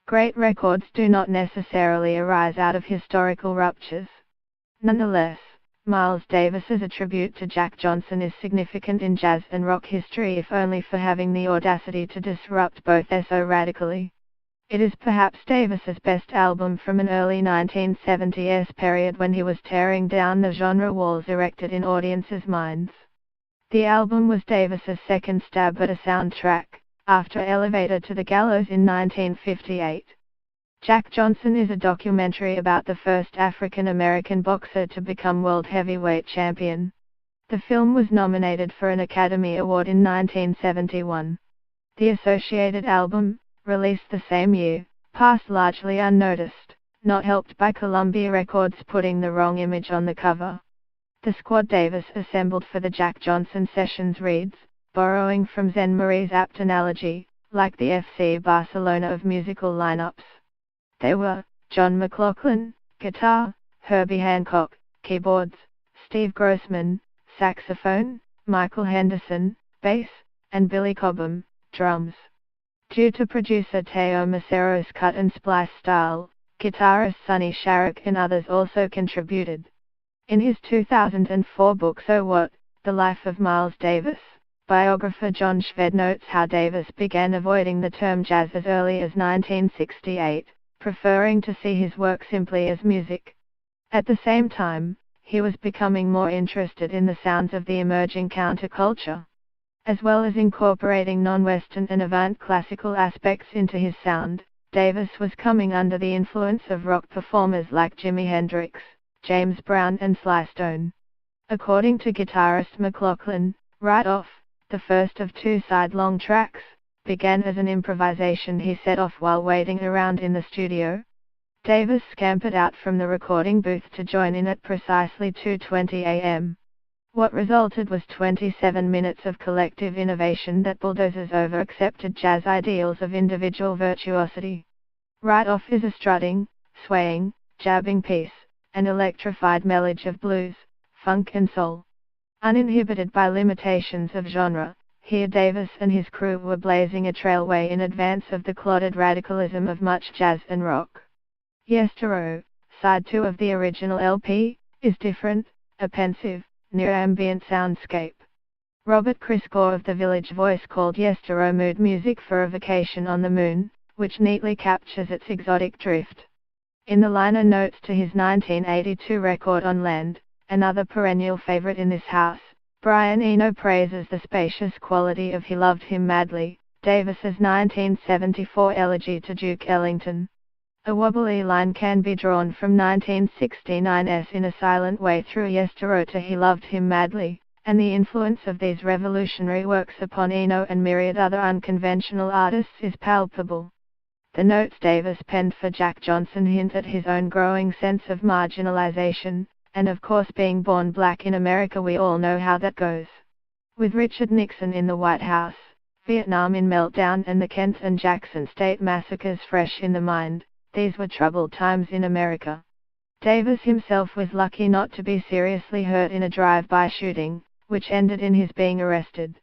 Great records do not necessarily arise out of historical ruptures. Nonetheless, Miles Davis's tribute to Jack Johnson is significant in jazz and rock history, if only for having the audacity to disrupt both so radically. It is perhaps Davis's best album from an early 1970s period when he was tearing down the genre walls erected in audiences' minds. The album was Davis's second stab at a soundtrack, after Elevator to the Gallows in 1958. Jack Johnson is a documentary about the first African-American boxer to become world heavyweight champion. The film was nominated for an Academy Award in 1971. The associated album, released the same year, passed largely unnoticed, not helped by Columbia Records putting the wrong image on the cover. The squad Davis assembled for the Jack Johnson sessions reads, borrowing from Zen Marie's apt analogy, like the FC Barcelona of musical lineups. They were John McLaughlin, guitar; Herbie Hancock, keyboards; Steve Grossman, saxophone; Michael Henderson, bass; and Billy Cobham, drums. Due to producer Teo Macero's cut and splice style, guitarist Sonny Sharrock and others also contributed. In his 2004 book So What? The Life of Miles Davis, biographer John Shved notes how Davis began avoiding the term jazz as early as 1968, preferring to see his work simply as music. At the same time, he was becoming more interested in the sounds of the emerging counterculture. As well as incorporating non-Western and avant classical aspects into his sound, Davis was coming under the influence of rock performers like Jimi Hendrix, James Brown and Sly Stone. According to guitarist McLaughlin, Right Off, the first of two side-long tracks, began as an improvisation he set off while waiting around in the studio. Davis scampered out from the recording booth to join in at precisely 2:20 a.m. What resulted was 27 minutes of collective innovation that bulldozes over accepted jazz ideals of individual virtuosity. Right Off is a strutting, swaying, jabbing piece, an electrified melange of blues, funk and soul. Uninhibited by limitations of genre, here Davis and his crew were blazing a trailway in advance of the clotted radicalism of much jazz and rock. Yestero, side 2 of the original LP, is different, a pensive, near-ambient soundscape. Robert Christgau of The Village Voice called Yestero mood music for a vacation on the moon, which neatly captures its exotic drift. In the liner notes to his 1982 record On Land, another perennial favorite in this house, Brian Eno praises the spacious quality of He Loved Him Madly, Davis's 1974 elegy to Duke Ellington. A wobbly line can be drawn from 1969's In a Silent Way through Yestero to He Loved Him Madly, and the influence of these revolutionary works upon Eno and myriad other unconventional artists is palpable. The notes Davis penned for Jack Johnson hint at his own growing sense of marginalization, and of course being born black in America we all know how that goes. With Richard Nixon in the White House, Vietnam in meltdown and the Kent and Jackson state massacres fresh in the mind, these were troubled times in America. Davis himself was lucky not to be seriously hurt in a drive-by shooting, which ended in his being arrested.